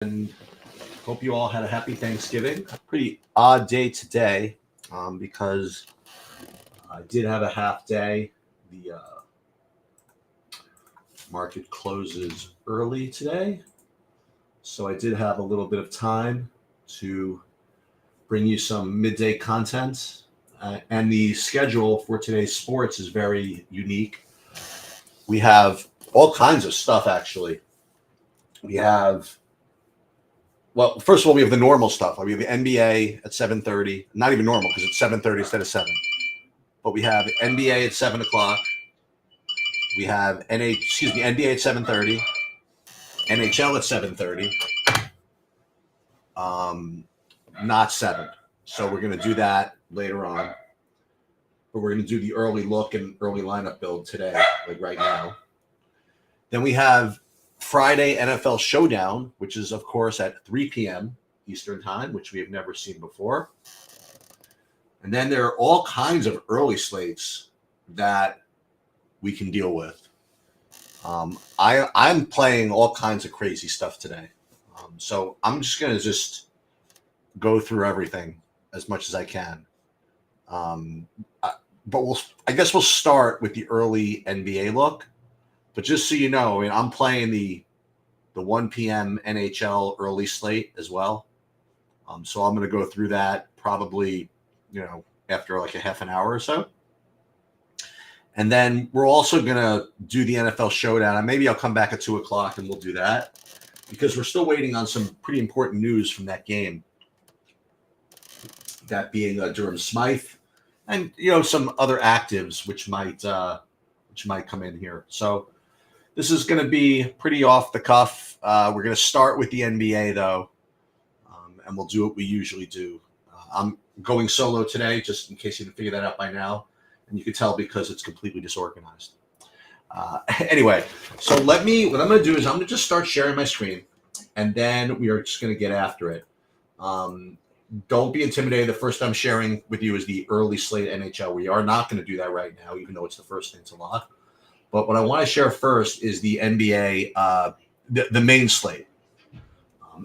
and hope you all had a happy Thanksgiving. Pretty odd day today because I did have a half day. The market closes early today, so I did have a little bit of time to bring you some midday content. And the schedule for today's sports is very unique. We have all kinds of stuff, actually. We have Well, first of all, we have the normal stuff. Like we have the NBA at 7:30. Not even normal because it's 7:30 instead of 7. But we have NBA at 7 o'clock. We have NBA at 7:30. NHL at 7:30. Not 7. So we're going to do that later on. But we're going to do the early look and early lineup build today, like right now. Then we have Friday NFL Showdown, which is, of course, at 3 p.m. Eastern Time, which we have never seen before. And then there are all kinds of early slates that we can deal with. I'm playing all kinds of crazy stuff today. So I'm just going to go through everything as much as I can. But I guess we'll start with the early NBA look. But just so you know, I'm playing the 1 p.m. NHL early slate as well. So I'm going to go through that probably, after like a half an hour or so. And then we're also going to do the NFL Showdown. And maybe I'll come back at 2 o'clock and we'll do that because we're still waiting on some pretty important news from that game. That being Durham Smythe and, some other actives which might come in here. So this is going to be pretty off the cuff. We're going to start with the NBA, though, and we'll do what we usually do. I'm going solo today, just in case you didn't figure that out by now. And you can tell because it's completely disorganized. Anyway, so what I'm going to do is I'm going to just start sharing my screen, and then we are just going to get after it. Don't be intimidated. The first I'm sharing with you is the early slate NHL. We are not going to do that right now, even though it's the first thing to lock. But what I want to share first is the NBA, the main slate.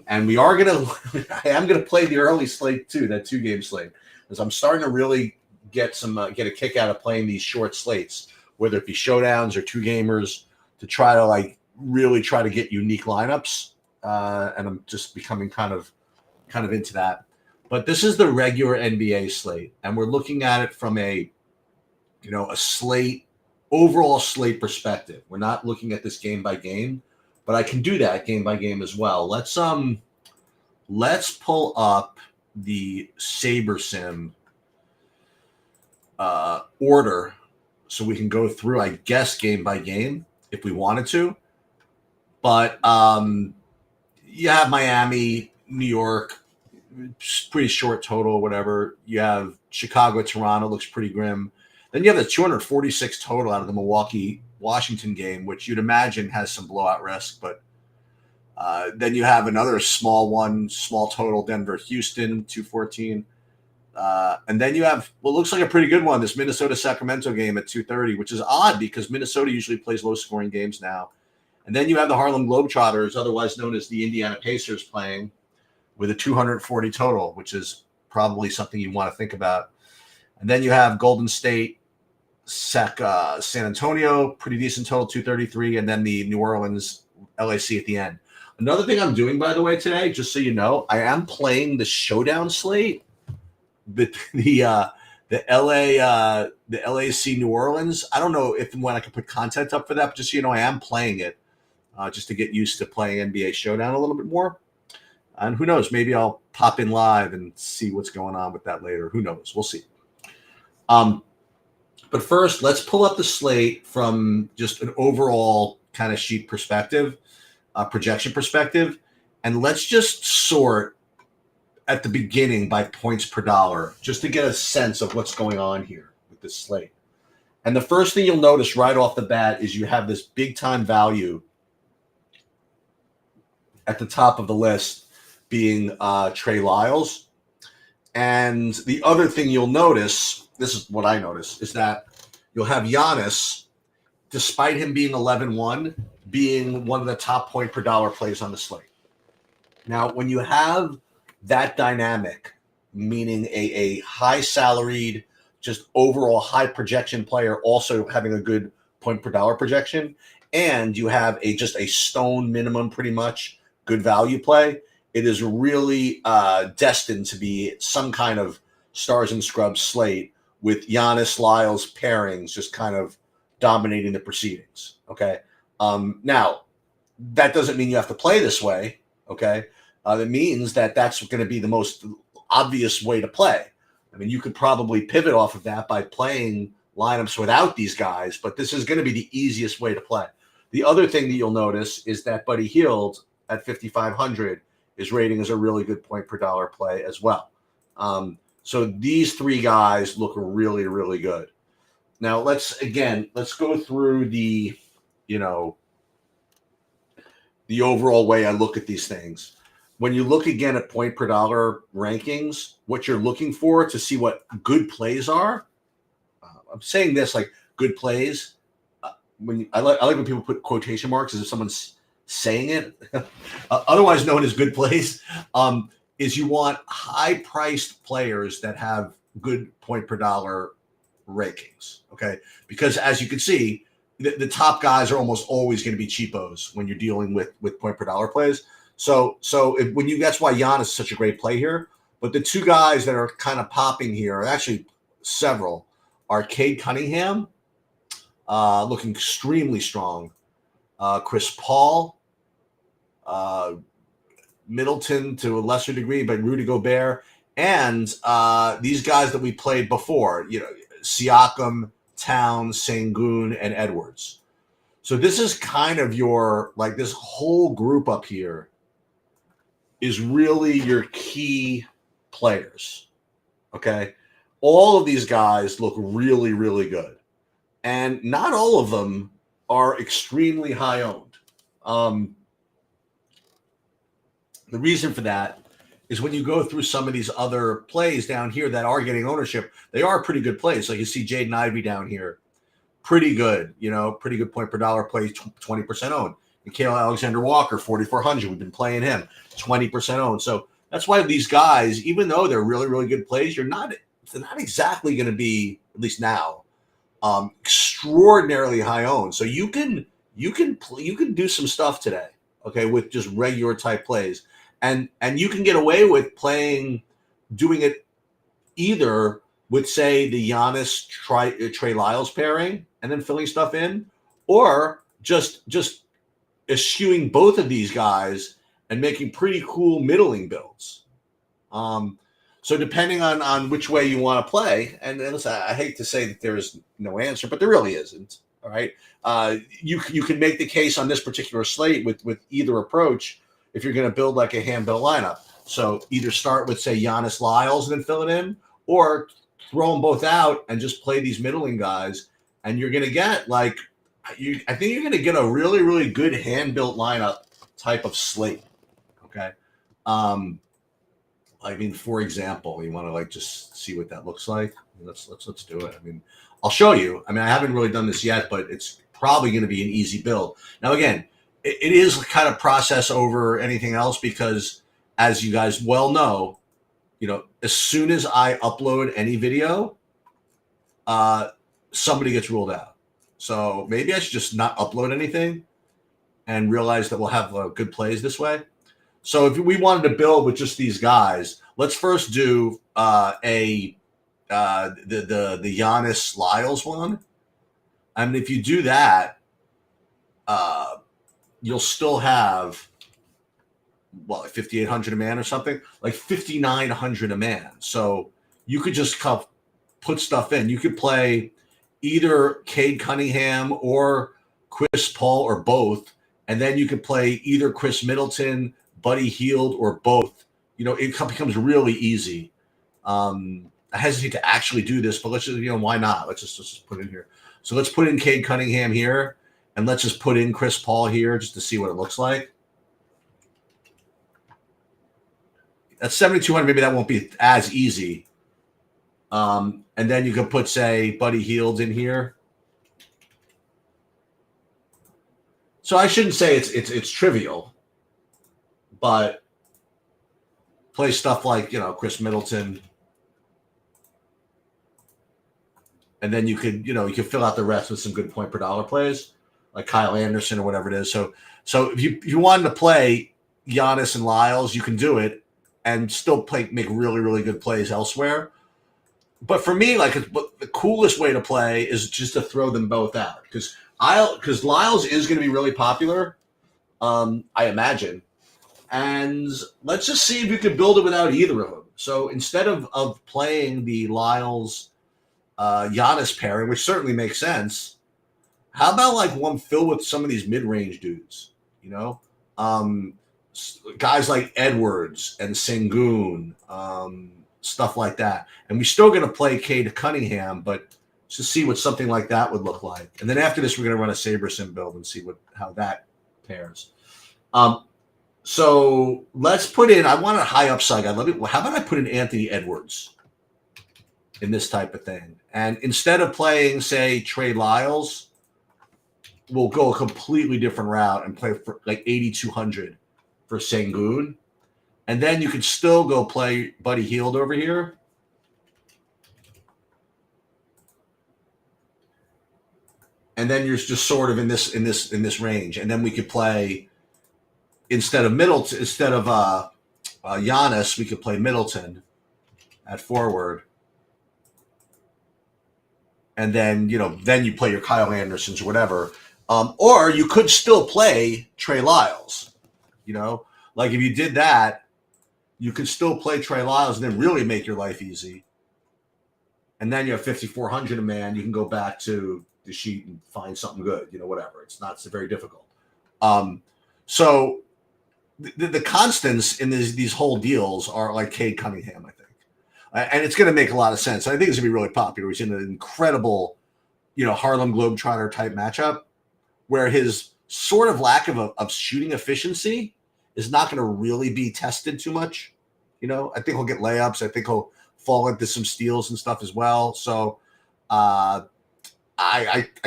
And I am going to play the early slate too, that 2-game slate, because I'm starting to really get a kick out of playing these short slates, whether it be showdowns or 2-gamers, to try to really try to get unique lineups. And I'm just becoming kind of into that. But this is the regular NBA slate, and we're looking at it from a overall slate perspective. We're not looking at this game by game, but I can do that game by game as well. Let's pull up the SaberSim order so we can go through, I guess, game by game if we wanted to. But you have Miami, New York, pretty short total, whatever. You have Chicago, Toronto, looks pretty grim. Then you have the 246 total out of the Milwaukee-Washington game, which you'd imagine has some blowout risk. But then you have another small total, Denver-Houston, 214. And then you have what looks like a pretty good one, this Minnesota-Sacramento game at 230, which is odd because Minnesota usually plays low-scoring games now. And then you have the Harlem Globetrotters, otherwise known as the Indiana Pacers, playing with a 240 total, which is probably something you want to think about. And then you have Golden State, San Antonio, pretty decent total, 233, and then the New Orleans, LAC at the end. Another thing I'm doing, by the way, today, just so you know, I am playing the Showdown slate, the LAC New Orleans. I don't know if and when I can put content up for that, but just so you know, I am playing it just to get used to playing NBA Showdown a little bit more. And who knows, maybe I'll pop in live and see what's going on with that later. Who knows? We'll see. But first, let's pull up the slate from just an overall kind of sheet perspective, projection perspective, and let's just sort at the beginning by points per dollar, just to get a sense of what's going on here with this slate. And the first thing you'll notice right off the bat is you have this big-time value at the top of the list being Trey Lyles. And the other thing you'll notice, this is what I notice, is that you'll have Giannis, despite him being 11-1, being one of the top point per dollar plays on the slate. Now, when you have that dynamic, meaning a high salaried, just overall high projection player also having a good point per dollar projection, and you have just a stone minimum, pretty much good value play, it is really destined to be some kind of stars and scrubs slate with Giannis Lyles pairings just kind of dominating the proceedings. Okay. Now, that doesn't mean you have to play this way. Okay. That means that that's going to be the most obvious way to play. I mean, you could probably pivot off of that by playing lineups without these guys, but this is going to be the easiest way to play. The other thing that you'll notice is that Buddy Hield at 5,500 is rating as a really good point per dollar play as well. So these three guys look really, really good. Now let's go through the overall way I look at these things. When you look again at point per dollar rankings, what you're looking for to see what good plays are. I'm saying this like good plays. I like when people put quotation marks as if someone's saying it, otherwise known as good plays. Is you want high-priced players that have good point per dollar rankings. Okay, because as you can see, the top guys are almost always going to be cheapos when you're dealing with point per dollar plays. So that's why Giannis is such a great play here. But the two guys that are kind of popping here, actually several, are Cade Cunningham, looking extremely strong. Chris Paul, Middleton to a lesser degree, but Rudy Gobert, and these guys that we played before, Siakam, Towns, Sengun, and Edwards. So this is kind of this whole group up here is really your key players. Okay. All of these guys look really, really good. And not all of them are extremely high owned. The reason for that is when you go through some of these other plays down here that are getting ownership, they are pretty good plays. Like you see Jaden Ivey down here, pretty good, pretty good point per dollar play, 20% owned. Mikhail Alexander-Walker, 4,400. We've been playing him, 20% owned. So that's why these guys, even though they're really, really good plays, they're not exactly going to be, at least now, extraordinarily high owned. So you can do some stuff today, okay, with just regular type plays. And you can get away with doing it either with, say, the Giannis Trey Lyles pairing and then filling stuff in, or just eschewing both of these guys and making pretty cool middling builds. So depending on which way you want to play, and listen, I hate to say that there's no answer, but there really isn't. All right, you can make the case on this particular slate with either approach if you're going to build like a hand-built lineup. So either start with, say, Giannis Lyles and then fill it in, or throw them both out and just play these middling guys, and you're going to get I think you're going to get a really, really good hand-built lineup type of slate. Okay. For example, you want to just see what that looks like. Let's do it. I'll show you. I haven't really done this yet, but it's probably going to be an easy build. Now, again, it is kind of process over anything else because, as you guys well know, as soon as I upload any video, somebody gets ruled out. So maybe I should just not upload anything and realize that we'll have good plays this way. So if we wanted to build with just these guys, let's first do the Giannis Lyles one. If you do that, you'll still have 5,800 a man or something, like 5,900 a man. So you could just put stuff in. You could play either Cade Cunningham or Chris Paul or both, and then you could play either Chris Middleton, Buddy Hield, or both. It becomes really easy. I hesitate to actually do this, but let's just, why not? Let's just put it in here. So let's put in Cade Cunningham here, and let's just put in Chris Paul here just to see what it looks like. At 7,200, maybe that won't be as easy. And then you can put, say, Buddy Hield in here. So I shouldn't say it's trivial, but play stuff like, Chris Middleton. And then you could fill out the rest with some good point per dollar plays, like Kyle Anderson or whatever it is. So if you wanted to play Giannis and Lyles, you can do it and still make really, really good plays elsewhere. But for me, like the coolest way to play is just to throw them both out because Lyles is going to be really popular, I imagine. And let's just see if you can build it without either of them. So instead of playing the Lyles Giannis pairing, which certainly makes sense, how about like one filled with some of these mid-range dudes? Guys like Edwards and Sengun, stuff like that. And we're still going to play Cade Cunningham, but to see what something like that would look like. And then after this, we're going to run a SaberSim build and see how that pairs. So let's put in, I want a high upside guy. How about I put in Anthony Edwards in this type of thing? And instead of playing, say, Trey Lyles, we'll go a completely different route and play for like 8,200 for Sengun. And then you could still go play Buddy Hield over here. And then you're just sort of in this range. And then we could play instead of Giannis, we could play Middleton at forward. And then you play your Kyle Andersons or whatever. Or you could still play Trey Lyles. Like if you did that, you could still play Trey Lyles and then really make your life easy. And then you have 5,400 a man. You can go back to the sheet and find something good, whatever. It's not so very difficult. So the constants in these whole deals are like Cade Cunningham, I think. And it's going to make a lot of sense. I think it's going to be really popular. He's in an incredible, Harlem Globetrotter type matchup where his sort of lack of shooting efficiency is not going to really be tested too much. I think he'll get layups. I think he'll fall into some steals and stuff as well. So I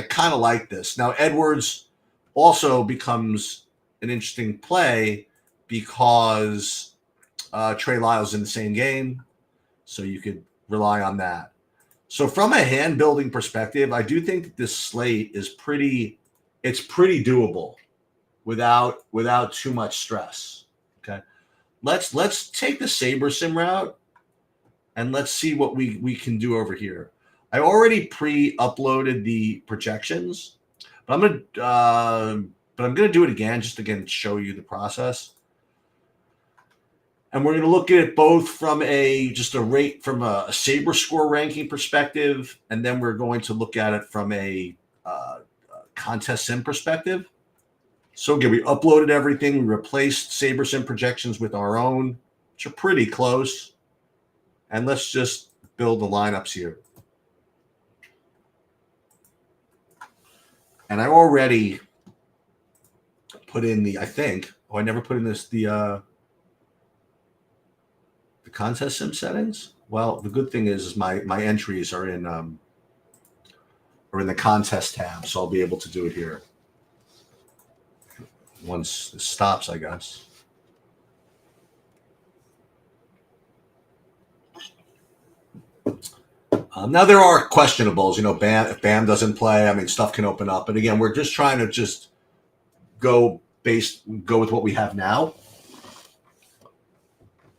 kind of like this. Now, Edwards also becomes an interesting play because Trey Lyles in the same game. So you could rely on that. So from a hand building perspective, I do think that this slate is pretty doable without too much stress. Okay. Let's take the SaberSim route and let's see what we can do over here. I already pre-uploaded the projections, but I'm gonna do it again just to show you the process. And we're going to look at it both from a Saber score ranking perspective, and then we're going to look at it from a contest sim perspective. So again, we uploaded everything. We replaced SaberSim projections with our own, which are pretty close. And let's just build the lineups here. And I already put in I never put in the contest sim settings. Well, the good thing is my entries are in the contest tab, so I'll be able to do it here once this stops, I guess. Now there are questionables, if Bam doesn't play, stuff can open up. But again, we're just trying to go with what we have now.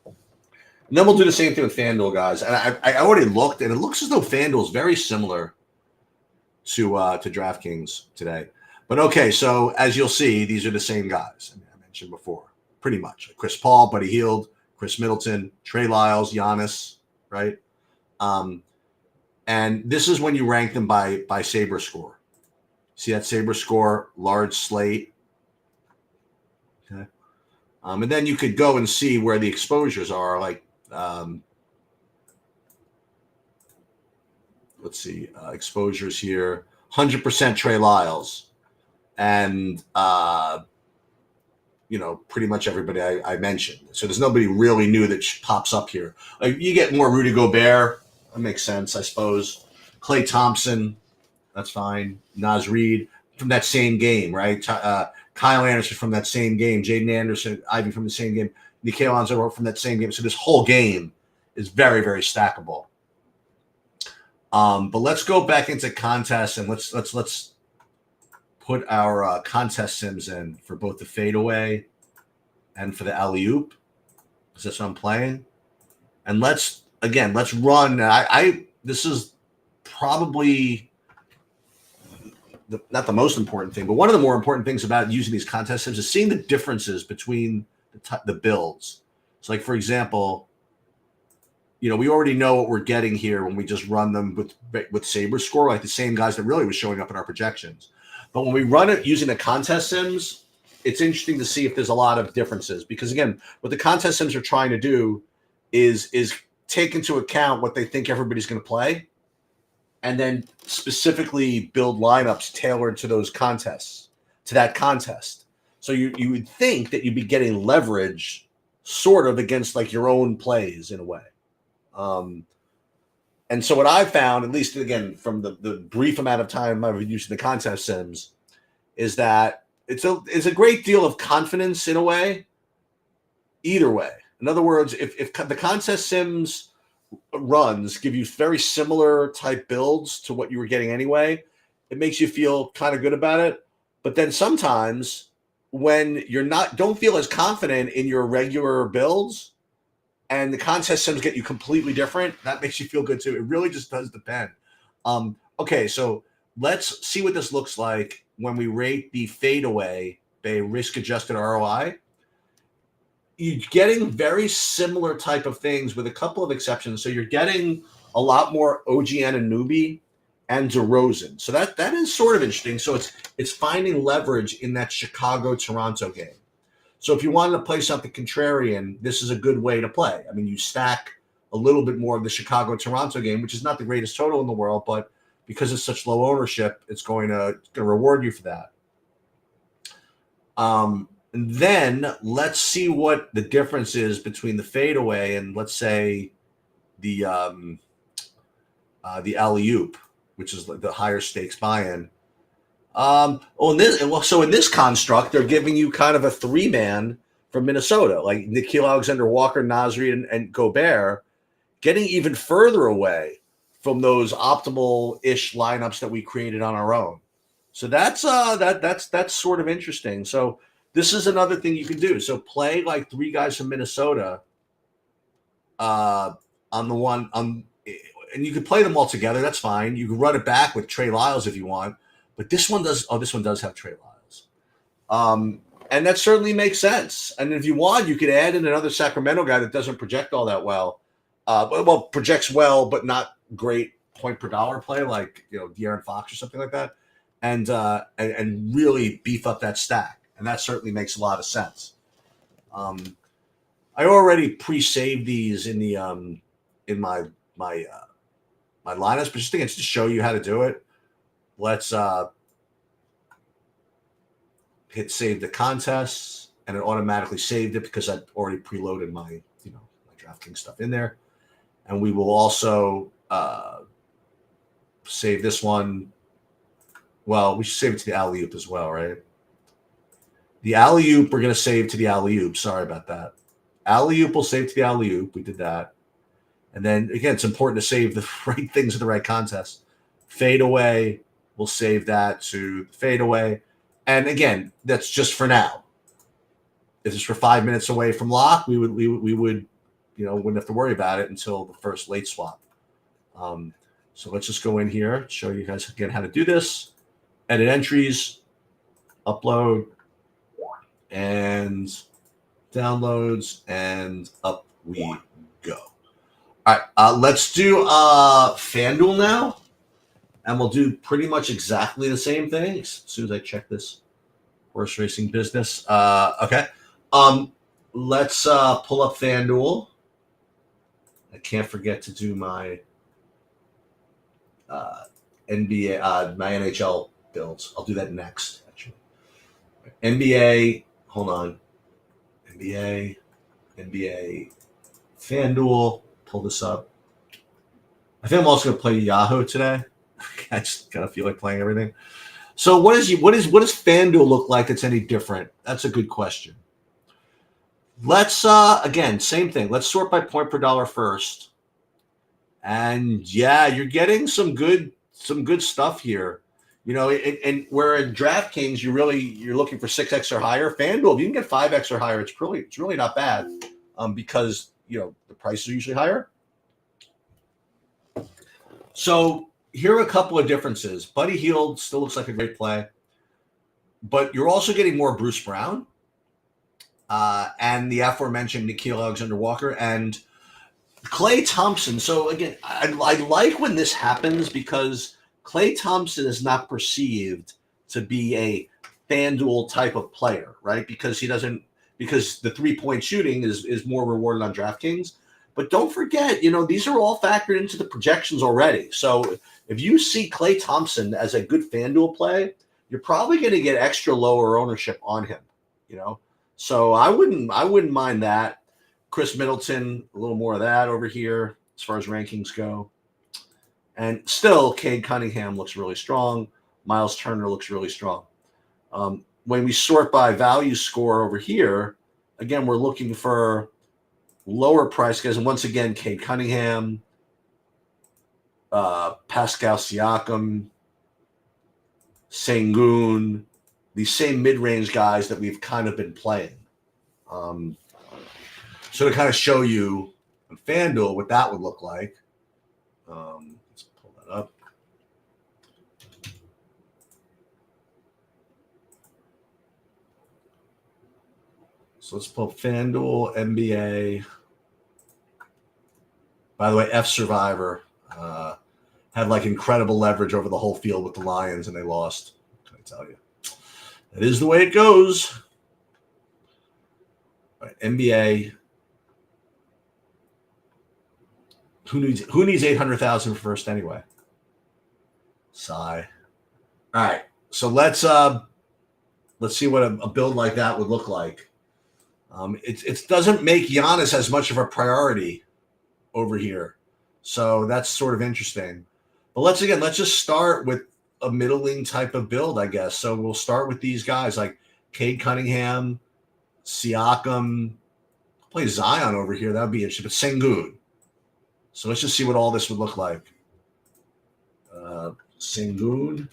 And then we'll do the same thing with FanDuel, guys. And I already looked, and it looks as though FanDuel is very similar to DraftKings today. But okay, so as you'll see, these are the same guys I mentioned before, pretty much. Chris Paul, Buddy Hield, Chris Middleton, Trey Lyles, Giannis, right? And this is when you rank them by Saber score. See that Saber score, large slate. Okay. And then you could go and see where the exposures are, like let's see, exposures here, 100% Trey Lyles. And, pretty much everybody I mentioned. So there's nobody really new that pops up here. Like you get more Rudy Gobert. That makes sense, I suppose. Klay Thompson. That's fine. Naz Reid from that same game, right? Kyle Anderson from that same game. Jaden Anderson, Ivy from the same game. Nikkei lines are from that same game. So this whole game is very, very stackable. But let's go back into contests and let's put our contest sims in for both the fadeaway and for the alley-oop, because that's what I'm playing. And let's run. This is probably not the most important thing, but one of the more important things about using these contest sims is seeing the differences between the builds. So, like, for example, we already know what we're getting here when we just run them with Saber Score, like the same guys that really was showing up in our projections. But when we run it using the contest sims, it's interesting to see if there's a lot of differences, because again, what the contest sims are trying to do is take into account what they think everybody's going to play, and then specifically build lineups tailored to those contests, to that contest. So you would think that you'd be getting leverage sort of against like your own plays in a way. And so what I found, at least again from the brief amount of time I've been using the contest sims, is that it's a great deal of confidence in a way, either way. In other words, if the contest sims runs give you very similar type builds to what you were getting anyway, it makes you feel kind of good about it. But then sometimes when don't feel as confident in your regular builds, and the contest sims get you completely different, that makes you feel good too. It really just does depend. Okay, so let's see what this looks like when we rate the fadeaway by risk-adjusted ROI. You're getting very similar type of things with a couple of exceptions. So you're getting a lot more OG Anunoby and DeRozan. So that is sort of interesting. So it's finding leverage in that Chicago-Toronto game. So if you wanted to play something contrarian, this is a good way to play. I mean, you stack a little bit more of the Chicago-Toronto game, which is not the greatest total in the world, but because it's such low ownership, it's going to reward you for that. And then let's see what the difference is between the fadeaway and, let's say, the alley-oop, which is the higher stakes buy-in. In this construct, they're giving you kind of a three-man from Minnesota, like Nickeil Alexander-Walker, Nasri, and Gobert, getting even further away from those optimal-ish lineups that we created on our own. So that's sort of interesting. So this is another thing you can do. So play like three guys from Minnesota and you can play them all together. That's fine. You can run it back with Trey Lyles if you want. But this one does. Oh, this one does have Trey Lyles, and that certainly makes sense. And if you want, you could add in another Sacramento guy that doesn't project all that well. Projects well, but not great point per dollar play, like De'Aaron Fox or something like that, and really beef up that stack. And that certainly makes a lot of sense. I already pre-saved these in the in my lineups, but just to show you how to do it. Let's hit save the contests, and it automatically saved it because I'd already preloaded my my DraftKings stuff in there. And we will also save this one. Well, we should save it to the alley-oop as well, right? The alley-oop we're going to save to the alley-oop. Sorry about that. Alley-oop will save to the alley-oop. We did that. And then, again, it's important to save the right things in the right contest. Fadeaway. We'll save that to fadeaway. And again, that's just for now. If it's for 5 minutes away from lock, we would wouldn't have to worry about it until the first late swap. So let's just go in here, show you guys again how to do this. Edit entries, upload, and downloads, and up we go. All right, let's do FanDuel now. And we'll do pretty much exactly the same thing as soon as I check this horse racing business. Okay. Let's pull up FanDuel. I can't forget to do my NBA, my NHL builds. I'll do that next, actually. NBA, hold on. NBA, FanDuel. Pull this up. I think I'm also going to play Yahoo today. I just kind of feel like playing everything. So what does FanDuel look like that's any different? That's a good question. Let's again, same thing. Let's sort by point per dollar first. And yeah, you're getting some good stuff here. You know, and where in DraftKings you're looking for 6x or higher. FanDuel, if you can get 5x or higher, it's really not bad. Because the prices are usually higher. So here are a couple of differences. Buddy Hield still looks like a great play, but you're also getting more Bruce Brown and the aforementioned Nickeil Alexander-Walker and Klay Thompson. So again, I like when this happens because Klay Thompson is not perceived to be a FanDuel type of player, right? Because the 3-point shooting is more rewarded on DraftKings. But don't forget, these are all factored into the projections already. So if you see Klay Thompson as a good FanDuel play, you're probably going to get extra lower ownership on him, So I wouldn't mind that. Chris Middleton, a little more of that over here as far as rankings go. And still, Cade Cunningham looks really strong. Miles Turner looks really strong. When we sort by value score over here, again, we're looking for lower price guys. And once again, Cade Cunningham, Pascal Siakam, Sengun, these same mid-range guys that we've kind of been playing. So to kind of show you on FanDuel what that would look like, let's pull that up. So let's pull FanDuel NBA. By the way, F Survivor had like incredible leverage over the whole field with the Lions, and they lost. Can I tell you? That is the way it goes. All right, NBA. Who needs 800,000 first anyway? Sigh. All right, so let's see what a build like that would look like. It doesn't make Giannis as much of a priority over here, so that's sort of interesting. But let's just start with a middling type of build, I guess. So we'll start with these guys like Cade Cunningham, Siakam. Play Zion over here. That would be interesting. But Sengun. So let's just see what all this would look like. Sengun,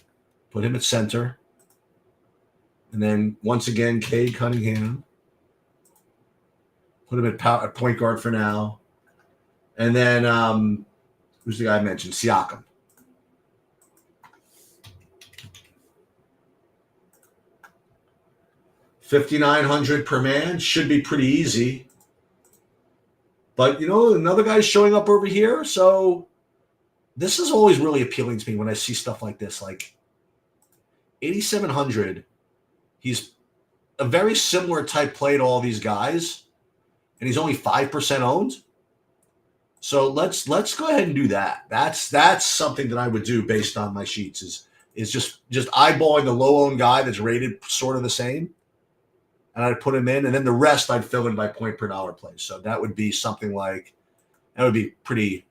put him at center. And then once again, Cade Cunningham. Put him at point guard for now. And then who's the guy I mentioned? Siakam. $5,900 per man should be pretty easy. But, another guy's showing up over here. So this is always really appealing to me when I see stuff like this. Like 8,700, he's a very similar type play to all these guys. And he's only 5% owned. So let's go ahead and do that. That's something that I would do based on my sheets is just eyeballing the low-owned guy that's rated sort of the same. And I'd put him in, and then the rest I'd fill in by point per dollar plays. So that would be something like that would be pretty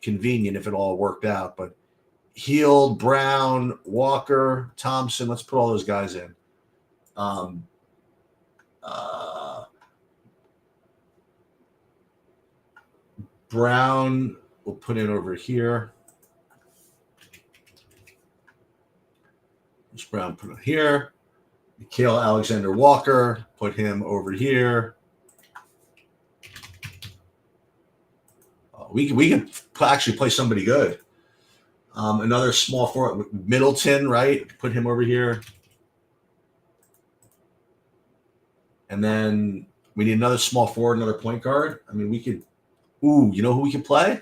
convenient if it all worked out. But Hield, Brown, Walker, Thompson, let's put all those guys in. Brown we'll put in over here. This Brown put it here. Nickeil Alexander-Walker, put him over here. We can actually play somebody good. Another small forward, Middleton, right? Put him over here. And then we need another small forward, another point guard. I mean, we could. Ooh, you know who we could play?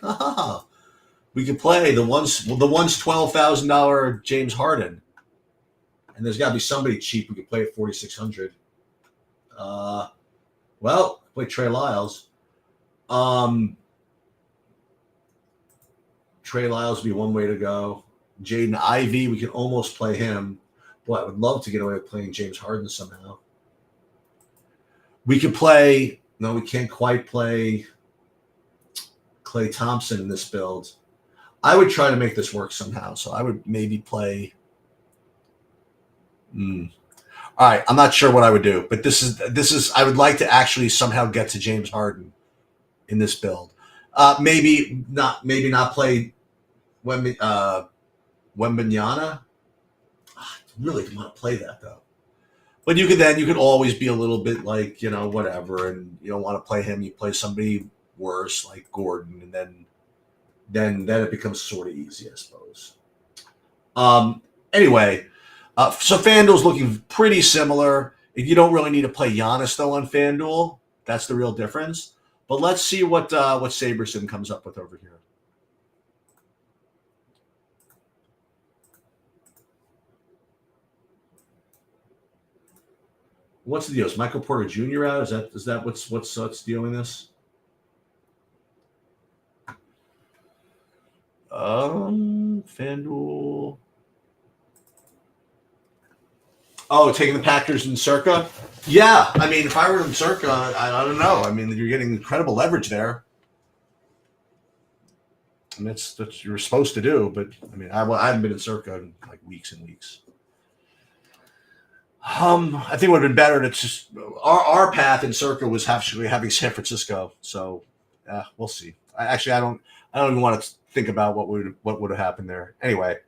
We could play the once $12,000 James Harden. And there's got to be somebody cheap we could play at 4,600. Well, play Trey Lyles. Trey Lyles would be one way to go. Jaden Ivey, we can almost play him. Boy, I would love to get away with playing James Harden somehow. We could play. No, we can't quite play Klay Thompson in this build. I would try to make this work somehow. So I would maybe play. All All right, I'm not sure what I would do, but this is I would like to actually somehow get to James Harden in this build. Maybe not play Wembanyama. I really want to play that though. But you could always be a little bit like, whatever, and you don't want to play him. You play somebody worse like Gordon, and then it becomes sort of easy, I suppose. Anyway, so FanDuel's looking pretty similar. You don't really need to play Giannis though on FanDuel. That's the real difference. But let's see what Saberson comes up with over here. What's the deal? Is Michael Porter Jr. out? Is that what's dealing this? FanDuel. Oh, taking the Packers in Circa? Yeah, I mean, if I were in Circa, I don't know. I mean, you're getting incredible leverage there. I mean, that's what you're supposed to do, but I mean, I haven't been in Circa in like weeks and weeks. I think it would have been better to just our path in Circa was actually having San Francisco. So, we'll see. I don't even want to think about what would have happened there. Anyway,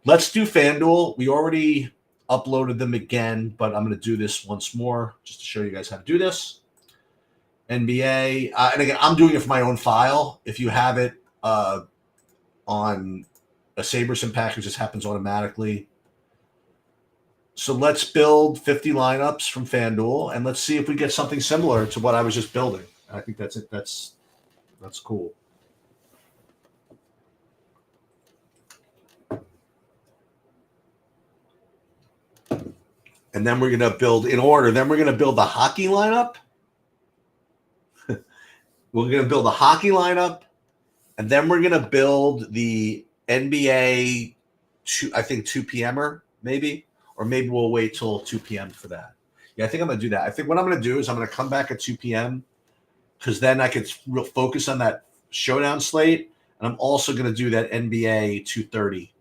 let's do FanDuel. We already uploaded them again, but I'm going to do this once more just to show you guys how to do this. NBA, and again, I'm doing it for my own file. If you have it on a Saberson package, this happens automatically. So let's build 50 lineups from FanDuel, and let's see if we get something similar to what I was just building. I think that's it. That's cool. And then we're going to build in order. Then we're going to build the hockey lineup. We're going to build the hockey lineup, and then we're going to build the NBA, I think 2 p.m.er, maybe. Or maybe we'll wait till 2 p.m. for that. Yeah, I think I'm going to do that. I think what I'm going to do is I'm going to come back at 2 p.m. because then I could focus on that Showdown slate. And I'm also going to do that NBA 2:30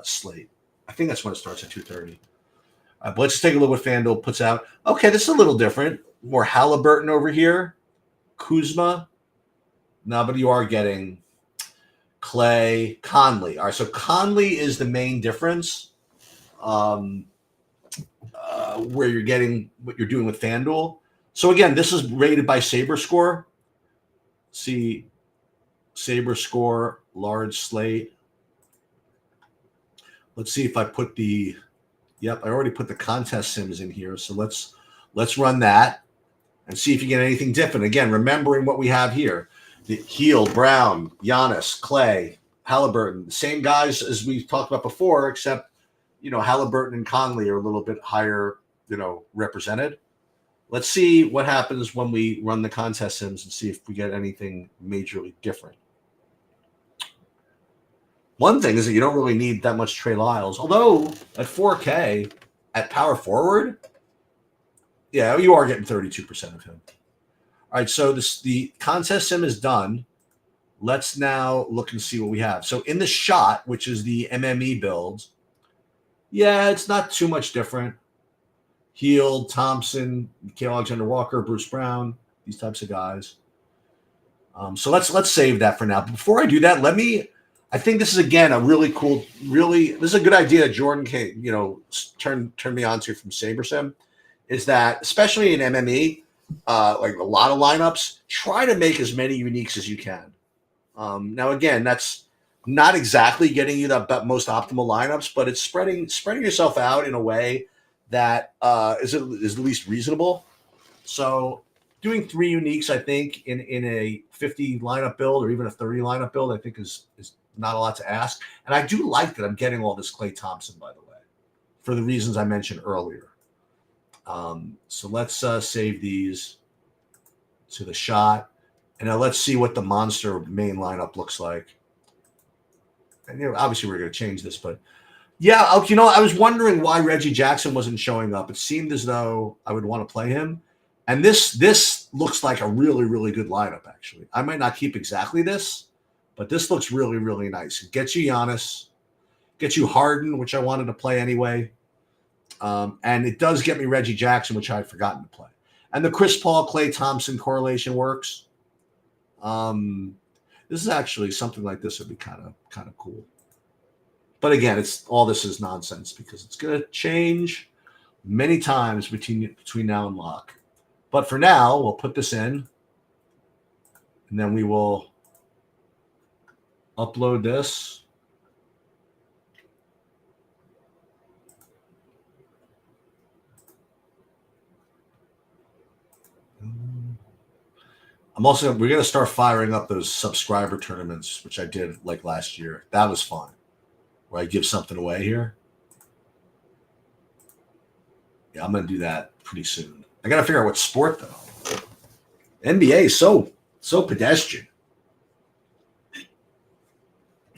slate. I think that's when it starts at 2:30. But let's take a look what FanDuel puts out. Okay, this is a little different. More Halliburton over here. Kuzma. No, but you are getting Clay, Conley. All right, so Conley is the main difference. Where you're getting what you're doing with FanDuel. So again, this is rated by SaberScore. See SaberScore, large slate. Let's see if I put I already put the contest sims in here. So let's run that and see if you get anything different. Again, remembering what we have here. The Heel, Brown, Giannis, Clay, Halliburton, the same guys as we talked about before, except Halliburton and Conley are a little bit higher, represented. Let's see what happens when we run the contest sims and see if we get anything majorly different. One thing is that you don't really need that much Trey Lyles, although at 4K at power forward, yeah, you are getting 32% of him. All right, so the contest sim is done. Let's now look and see what we have. So in the shot, which is the MME build, yeah, it's not too much different. Heel, Thompson, Mikhail Alexander-Walker, Bruce Brown, these types of guys. So let's save that for now. But before I do that, I think this is again a really cool, this is a good idea that Jordan can, turn me on to from SaberSim, is that especially in MME, like a lot of lineups, try to make as many uniques as you can. Now again, that's not exactly getting you the most optimal lineups, but it's spreading yourself out in a way that is at least reasonable. So doing 3 uniques, I think, in a 50 lineup build or even a 30 lineup build, I think is not a lot to ask. And I do like that I'm getting all this Klay Thompson, by the way, for the reasons I mentioned earlier. So let's save these to the shot. And now let's see what the monster main lineup looks like. And obviously we're going to change this, but yeah, I was wondering why Reggie Jackson wasn't showing up. It seemed as though I would want to play him. And this looks like a really, really good lineup, actually. I might not keep exactly this, but this looks really, really nice. It gets you Giannis, gets you Harden, which I wanted to play anyway. And it does get me Reggie Jackson, which I had forgotten to play. And the Chris Paul, Klay Thompson correlation works. This is actually something like this would be kind of cool. But again, it's all this is nonsense because it's going to change many times between now and lock. But for now, we'll put this in, and then we will upload this. We're going to start firing up those subscriber tournaments, which I did like last year. That was fun, where I give something away here. Yeah, I'm going to do that pretty soon. I got to figure out what sport, though. NBA is so pedestrian.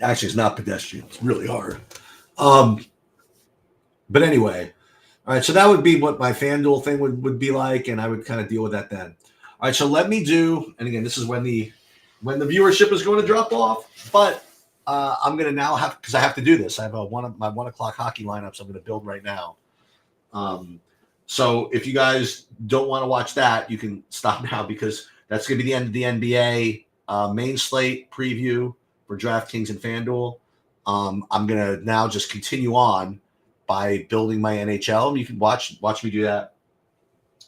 Actually, it's not pedestrian. It's really hard. But anyway, all right, so that would be what my FanDuel thing would be like, and I would kind of deal with that then. All right, so let me do, and again, this is when the viewership is going to drop off, but I'm going to now have, because I have to do this. I have my 1 o'clock hockey lineups I'm going to build right now. So if you guys don't want to watch that, you can stop now because that's going to be the end of the NBA main slate preview for DraftKings and FanDuel. I'm going to now just continue on by building my NHL. You can watch me do that.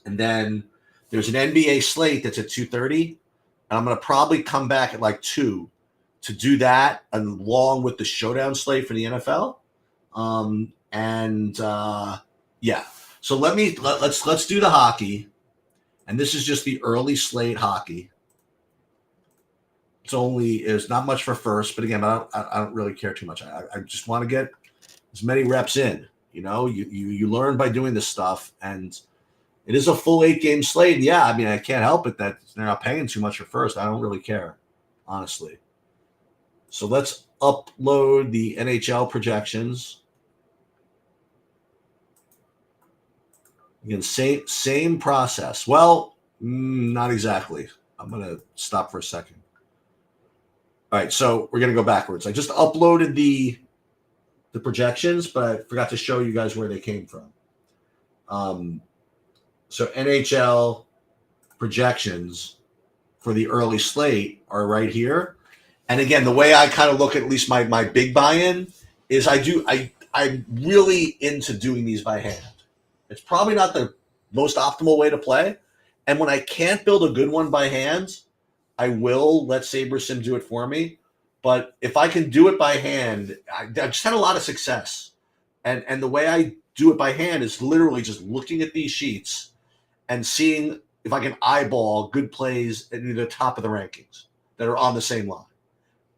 And then there's an NBA slate that's at 2:30, and I'm going to probably come back at like 2 to do that along with the Showdown slate for the NFL. Yeah. So let's do the hockey, and this is just the early slate hockey. It's not much for first, but again, I don't really care too much. I just want to get as many reps in. You know, you learn by doing this stuff, and it is a full 8-game slate. Yeah, I mean, I can't help it that they're not paying too much for first. I don't really care, honestly. So let's upload the NHL projections. Again, same process. Well, not exactly. I'm going to stop for a second. All right, so we're going to go backwards. I just uploaded the projections, but I forgot to show you guys where they came from. So NHL projections for the early slate are right here. And again, the way I kind of look at least my big buy-in is I'm really into doing these by hand. It's probably not the most optimal way to play. And when I can't build a good one by hand, I will let SaberSim do it for me. But if I can do it by hand, I just had a lot of success. And the way I do it by hand is literally just looking at these sheets and seeing if I can eyeball good plays at the top of the rankings that are on the same line.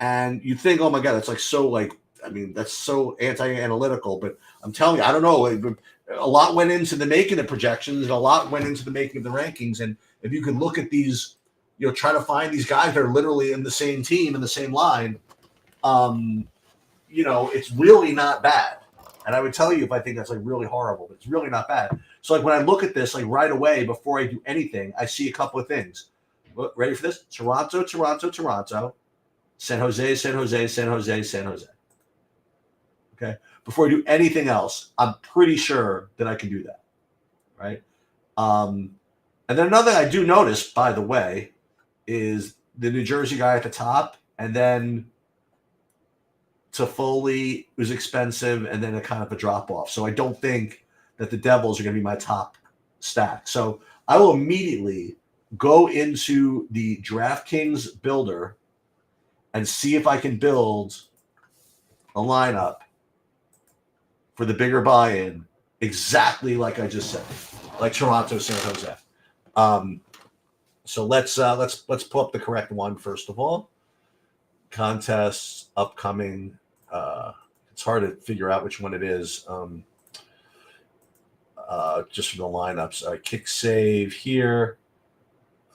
And you think, oh my God, that's that's so anti-analytical. But I'm telling you, I don't know. A lot went into the making of projections, and a lot went into the making of the rankings. And if you can look at these, try to find these guys that are literally in the same team, in the same line, it's really not bad. And I would tell you if I think that's really horrible, but it's really not bad. So when I look at this, right away, before I do anything, I see a couple of things. Ready for this? Toronto, Toronto, Toronto, San Jose, San Jose, San Jose, San Jose. Okay. Before I do anything else, I'm pretty sure that I can do that. Right. And then another thing I do notice, by the way, is the New Jersey guy at the top, and then Toffoli was expensive, and then a kind of a drop off. So I don't think that the Devils are going to be my top stack. So I will immediately go into the DraftKings builder and see if I can build a lineup for the bigger buy-in exactly like I just said, like Toronto, San Jose. So let's pull up the correct one first of all. Contests upcoming. It's hard to figure out which one it is. Just from the lineups. Kick save here.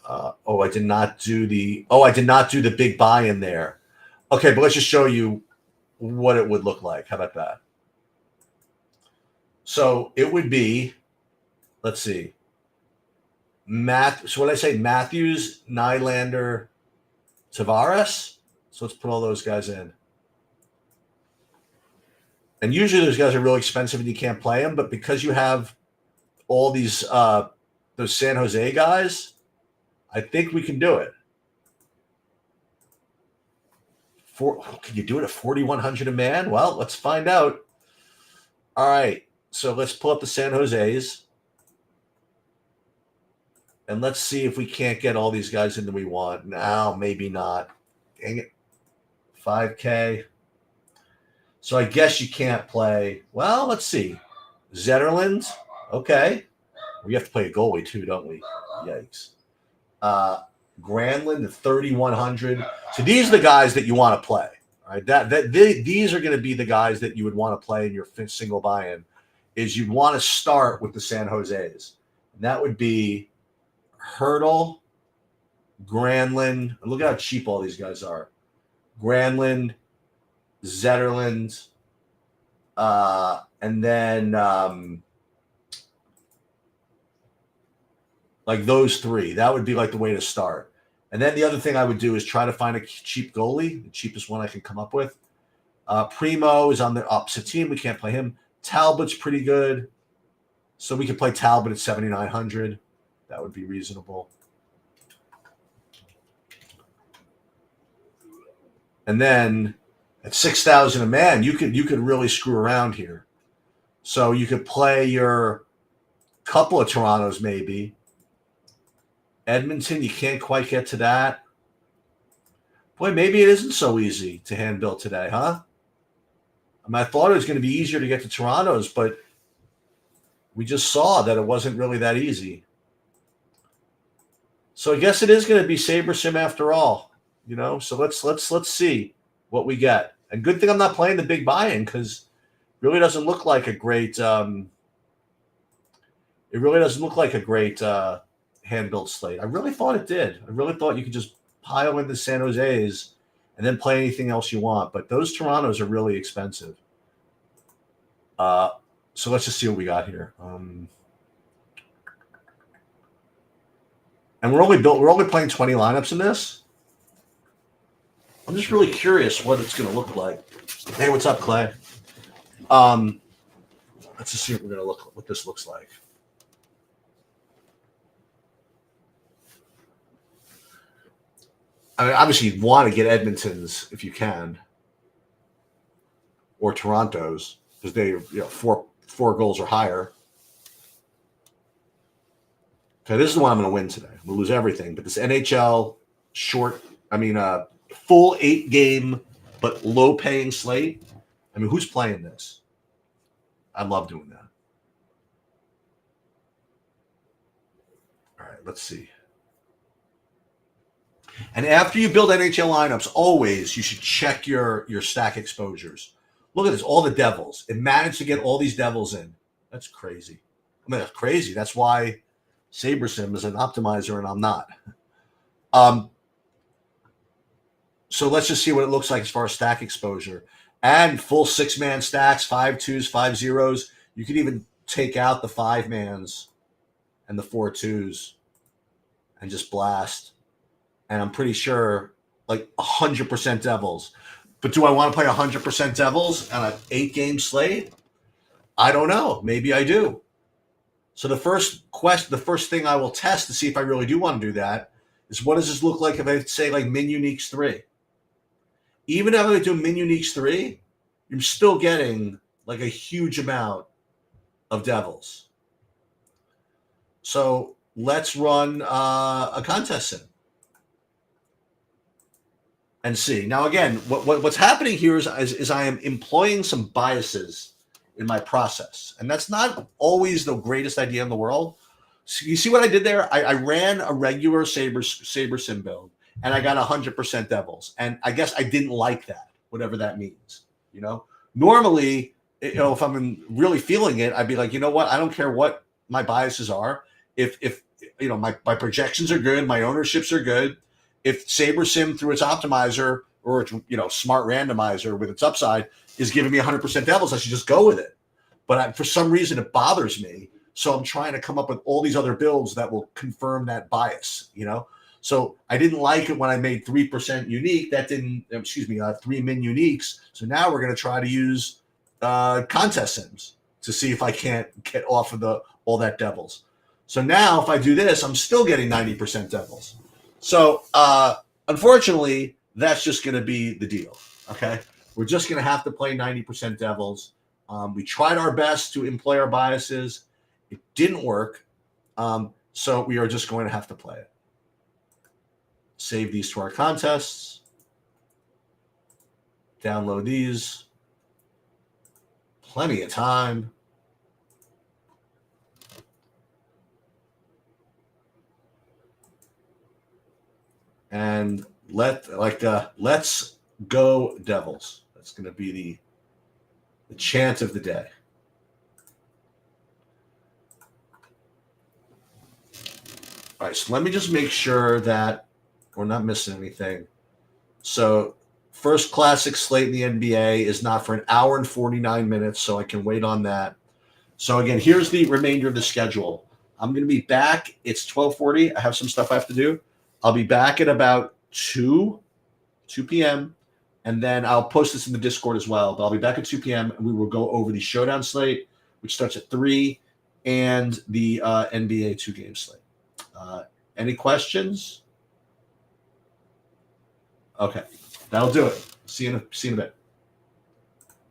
I did not do the big buy-in there. Okay, but let's just show you what it would look like. How about that? So it would be, let's see. So what did I say? Matthews, Nylander, Tavares. So let's put all those guys in. And usually those guys are really expensive and you can't play them, but because you have all these those San Jose guys, I think we can do it. Can you do it at 4,100 a man? Well, let's find out. All right, so let's pull up the San Jose's, and let's see if we can't get all these guys in that we want. No, maybe not. Dang it. 5K. So I guess you can't play. Well, let's see. Zetterland. Okay. We have to play a goalie too, don't we? Yikes. Granlund at 3,100. So these are the guys that you want to play. Right? These are going to be the guys that you would want to play in your single buy-in. Is you'd want to start with the San Jose's. And that would be Hurdle, Granlund. Look at how cheap all these guys are. Granlund, Zetterland, and then like those three. That would be like the way to start. And then the other thing I would do is try to find a cheap goalie, the cheapest one I can come up with. Primo is on the opposite team. We can't play him. Talbot's pretty good. So we could play Talbot at 7,900. That would be reasonable. And then at 6,000 a man, you could really screw around here. So you could play your couple of Torontos maybe. Edmonton, you can't quite get to that. Boy, maybe it isn't so easy to hand build today, huh? I mean, I thought it was going to be easier to get to Toronto's, but we just saw that it wasn't really that easy. So I guess it is going to be SaberSim after all, you know. So let's see what we get. And good thing I'm not playing the big buy-in because it really doesn't look like a great. It really doesn't look like a great hand-built slate. I really thought it did. I really thought you could just pile in the San Jose's and then play anything else you want. But those Torontos are really expensive. So let's just see what we got here. And we're only playing 20 lineups in this. I'm just really curious what it's going to look like. Hey, what's up, Clay? Let's just see what this looks like. I mean, obviously, you'd want to get Edmonton's if you can, or Toronto's because they, four goals or higher. Okay, this is the one I'm going to win today. I'm going to lose everything, but this NHL full 8-game but low-paying slate. I mean, who's playing this? I love doing that. All right, let's see. And after you build NHL lineups, always you should check your stack exposures. Look at this, all the Devils. It managed to get all these Devils in. That's crazy. I mean, that's crazy. That's why SaberSim is an optimizer and I'm not. So let's just see what it looks like as far as stack exposure. And full 6-man stacks, 5 2s, 5 0s. You could even take out the 5-mans and the 4 2s and just blast. And I'm pretty sure like 100% Devils. But do I want to play 100% Devils on an 8-game slate? I don't know. Maybe I do. So the first thing I will test to see if I really do want to do that is what does this look like if I say like Min Uniques 3? Even if I do Min Uniques 3, you're still getting like a huge amount of Devils. So let's run a contest sim and see. Now, again, what's happening here is I am employing some biases in my process. And that's not always the greatest idea in the world. So you see what I did there? I ran a regular SaberSim build, and I got 100% Devils. And I guess I didn't like that, whatever that means. Normally, if I'm really feeling it, I'd be like, you know what? I don't care what my biases are. If my projections are good, my ownerships are good. If SaberSim through its optimizer or its smart randomizer with its upside is giving me 100% Devils, I should just go with it. But for some reason, it bothers me. So I'm trying to come up with all these other builds that will confirm that bias, So I didn't like it when I made 3% unique. That didn't, 3 min uniques. So now we're going to try to use contest sims to see if I can't get off of all that Devils. So now if I do this, I'm still getting 90% Devils. So unfortunately, that's just going to be the deal. Okay, we're just going to have to play 90% Devils. We tried our best to employ our biases. It didn't work. So we are just going to have to play it. Save these to our contests. Download these. Plenty of time. And let's go Devils. That's going to be the chant of the day. All right, so let me just make sure that we're not missing anything. So first classic slate in the NBA is not for an hour and 49 minutes, so I can wait on that. So again, here's the remainder of the schedule. I'm going to be back. It's 12:40. I have some stuff I have to do. I'll be back at about 2 p.m., and then I'll post this in the Discord as well. But I'll be back at 2 p.m., and we will go over the Showdown slate, which starts at 3, and the NBA 2-game slate. Any questions? Okay, that'll do it. See you in a bit.